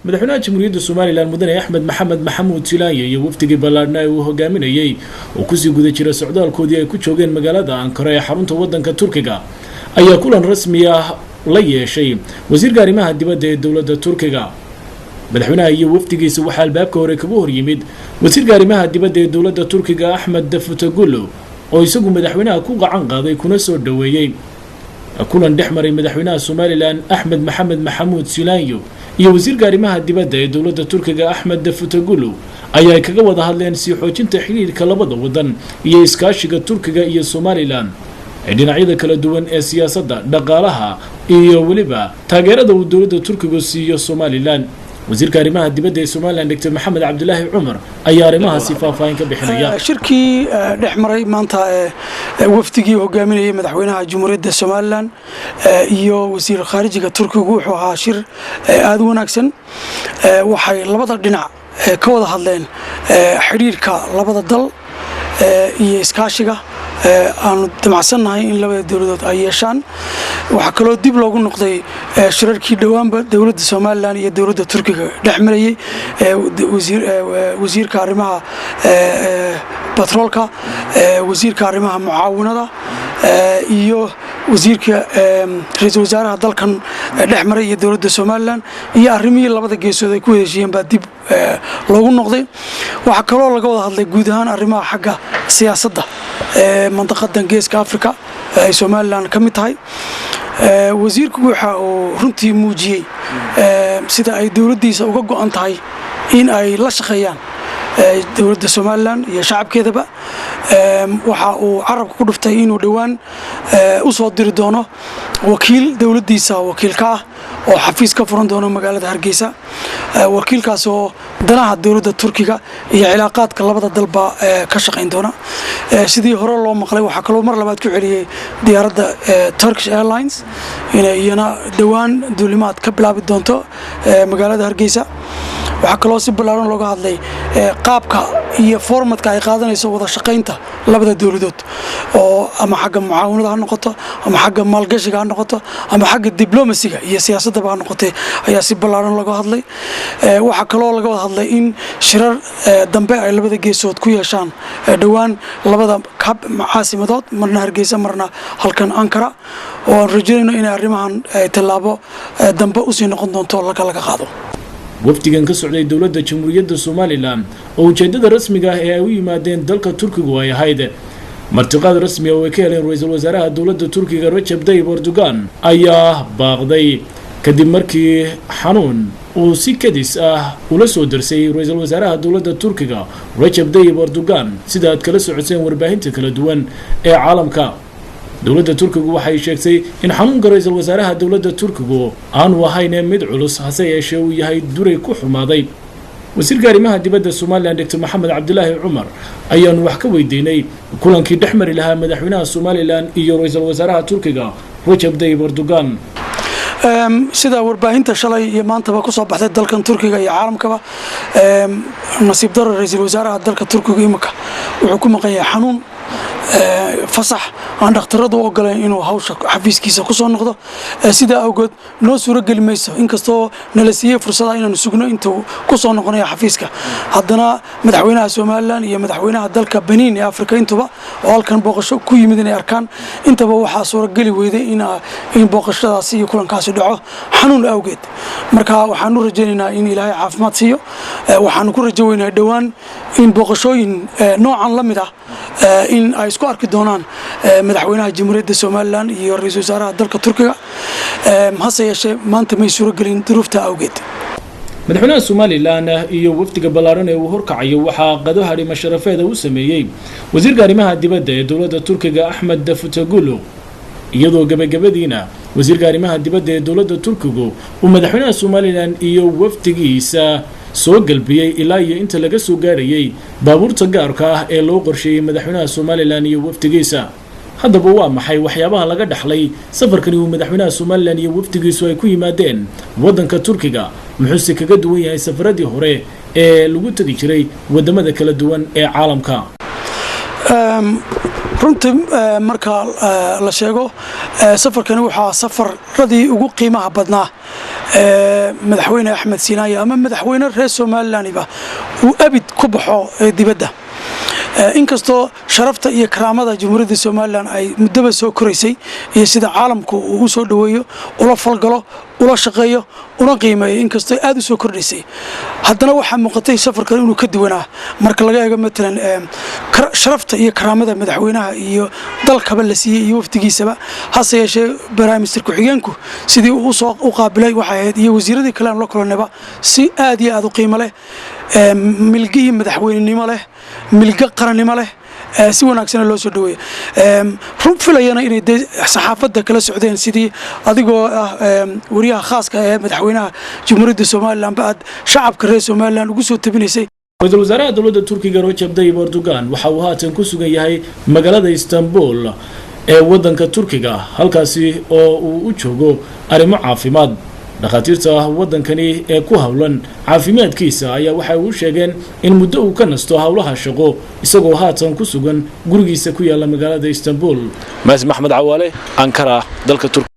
madaxweynaha jamhuuriyadda Soomaaliland mudane Axmed Maxamed Maxamuud Silaanye iyo wafdigii ballaadhnaa uu hogaaminayay oo ku sii guda jira socdaalkoodii ay ku joogeen magaalada Ankara ee xarunta waddanka Turkiga ayaa kulan rasmi ah la yeeshay wasiirka arrimaha dibadda ee dawladda Turkiga. madaxweynaha iyo wafdigiisa waxaa albaabka hore kaga hor yimid wasiirka arrimaha dibadda ee dawladda Turkiga Ahmed Davutoglu oo isagu madaxweynaha ku gacan qaaday kuna soo dhaweeyay kulan dhexmaray madaxweynaha Soomaaliland Axmed Maxamed Maxamuud Silaanye iyo wasiirka arrimaha dibadda ee dawladda Turkiga Ahmed Davutoglu ayaa kaga wada hadleen sii xoojinta xiriirka labada wadan iyo iskaashiga Turkiga iyo Soomaaliland ee dhinacyada kala duwan ee siyaasadda, dhaqaalaha iyo waliba taageerada uu dawladda Turkiga siiyo Soomaaliland. wasiirka arrimaha dibadda ee Soomaaliland Dr. Maxamed Cabdulaahi Cumar ayaa arrimahaasi faahfaahin ka bixinaya. shirkii dhexmaray maanta wafdigii hogaaminayay madaxweynaha Jamhuuriyadda Soomaaliland iyo wasiir khaarijiga Turkiga wuxuu ahaa shir aad u wanaagsan. waxay labada dhinac ka wada hadleen xiriirka labada dal iyo iskaashiga aanu damacsannahay in labada dawladood ay yeeshaan. waxaa kaloo dib loogu noqday shirarkii dhowaanba dawladda Soomaaliland iyo dawladda Turkiga dhexmarayay wasiirka arrimaha batroolka, wasiirka arrimaha mucaawinada iyo wasiirka ra'iisul wasaaraha dalkan dhexmaray iyo dawladda Soomaaliland iyo arrimihii labada geesood ay ku heshiiyeen baa dib loogu noqday. waxaa kaloo laga wada hadlay guud ahaan arrimaha xagga siyaasadda mandaqadan geeska Afrika ay Soomaaliland ka mid tahay. wasiirku waxa uu runtii muujiyay sida ay dawladdiisa uga go'an tahay in ay la shaqeeyaan dawladda Soomaaliland iyo shacabkeedaba. waxa uu carabka ku dhuftay inuu dhawaan u soo diri doono wakiil dawladdiisa wakiilka ah oo xafiis ka furan doono magaalada Hargeysa. wakiilkaas oo danaha dawladda Turkiga iyo cilaaqaadka labada dalba ka shaqeyn doona. sidii hore loo maqlay waxa kaloo mar labaad ku celiyay diyaaradda Turkish Airlines inay iyana dhawaan duulimaad ka bilaabi doonto magaalada Hargeysa. waxaa kaloo si ballaaran looga hadlay qaabka iyo formatka ay qaadanayso wada shaqeynta labada dawladood oo ama xagga mucaawinada ha noqoto ama xagga maalgashiga ha noqoto ama xagga diplomasiga iyo siyaasadda ha noqotay ayaa si ballaaran looga hadlay. waxaa kaloo laga wada hadlay in shirar dambe ay labada geesood ku yeeshaan dhawaan labada caasimadood, marna Hargeysa marna halkan Ankara, oo aan rajaynayno in arrimahan tallaabo dambe u sii noqon doonto laga qaado. wafdigan ka socday dawladda Jamhuuriyadda Soomaaliland oo ujeedada rasmiga ah ee ay u yimaadeen dalka Turkiga ay ahayd martiqaad rasmi ah oo ay ka heleen ra'iisul wasaaraha dawladda Turkiga Recep Tayyip Erdogan ayaa baaqday kadib markii xanuun uu si kadis ah ula soo darsay ra'iisul wasaaraha dawladda Turkiga Recep Tayyip Erdogan sida aad kala socoteen warbaahinta kala duwan ee caalamka. dawladda Turkiga waxay sheegtay in xanuunka ra'iisul wasaaraha dawladda Turkiga aanu ahayn mid culus hase yeeshee uu yahay duray ku xumaaday. wasiirka arrimaha dibadda Soomaaliland Dr. Maxamed Cabdulaahi Cumar ayaanu wax ka weydiinay kulankii dhexmari lahaa madaxweynaha Soomaaliland iyo ra'iisul wasaaraha Turkiga Recep Tayyip Erdogan. sida warbaahinta shalay iyo maantaba ku soo baxday dalkan Turkiga iyo caalamkaba nasiib darro ra'iisul wasaaraha dalka Turkiga imika wuxuu ku maqan yahay xanuun fasax aan dhakhtaradu u ogoleen inuu hawsha xafiiskiisa ku soo noqdo. sidaa awgeed noo suuro geli mayso inkastoo nala siiyey fursada inaanu sugno intuu ku soo noqonayo xafiiska. haddana madaxweynaha Soomaaliland iyo madaxweynaha dalka Benin ee Afrika intuba oo halkan booqasho ku yimid inay arkaan intaba waxaa suuro geli weyday in booqashadaasi iyo kulankaasi dhaco xanuun awgeed. marka waxaanu rajaynaynaa in Ilaahay caafimaad siiyo. waxaanu ku rajo weynahay dhawaan in booqashooyin noocan la mid ah in ay isku arki doonaan madaxweynaha Jamhuuriyadda Soomaaliland iyo ra'iisul wasaaraha dalka Turkiga. hase yeeshee maanta may suuro gelin duruufta awgeed. madaxweynaha Soomaaliland iyo wafdiga ballaaran ee uu horkacayo waxaa qado harimo sharafeeda u sameeyay wasiirka arrimaha dibadda ee dawladda Turkiga Ahmed Davutoglu iyadoo gabagabadiina wasiirka arrimaha dibadda ee dawladda Turkiga uu madaxweynaha Soomaaliland iyo wafdigiisa soo galbiyay ilaa iyo inta laga soo gaarayay baabuurta gaarka ah ee loo qorsheeyay madaxweynaha Soomaaliland iyo wafdigiisa. haddaba waa maxay waxyaabaha laga dhaxlay safarkani uu madaxweynaha Soomaaliland iyo wafdigiisu ay ku yimaadeen waddanka Turkiga? muxuu kaga duwan yahay safaradii hore ee lagu tagi jiray wadamada kala duwan ee caalamka? runtii marka la sheego safarkani waxaa safaradii ugu qiimaha badnaa madaxweyne Axmed Siinaaye ama madaxweyne reer Somalilandba uu abid ku baxo dibadda inkastoo sharafta iyo karaamada Jamhuuriyadda Somaliland ay muddo soo koraysay iyo sida caalamku uu soo dhaweeyo ula falgalo ula shaqeeyo una qiimeeyo inkastoo aad u soo kordhisay haddana waxa muuqatay safarkan inuu ka duwanaa marka laga eego matalan sharafta iyo karaamada madaxweynaha iyo dalkaba la siiyay iyo wafdigiisaba hase yeeshee Prime Minister ku-xigeenku sidii uu soo qaabilay waxa ahayd iyo wasiiradii kale la kulanaba si aad iyo aad u qiimo leh milkii madaxweynenimo leh milka qarannimo leh si wanaagsan loo soo dhaweeyay run filayana inay saxaafadda kala socdeen sidii adigoo wariyaha khaaska ee madaxweynaha Jamhuuriyadda Somaliland baad shacabka reer Somaliland ugu soo tabinaysay Ra'iisul Wasaaraha Dowladda Turkiga Recep Tayyip Erdogan waxa uu haatan ku sugan yahay magaalada Istanbul ee wadanka Turkiga halkaasi oo uu u joogo arrimo caafimaad dhakhaatiirta wadankani ee ku hawlan caafimaadkiisa ayaa waxa uu sheegeen in muddo uu ka nasto hawlaha shaqo isagoo haatan ku sugan gurigiisa ku yaala magaalada Istanbul. Maas Maxmed Cawaale, Ankara, dalka Turkiga.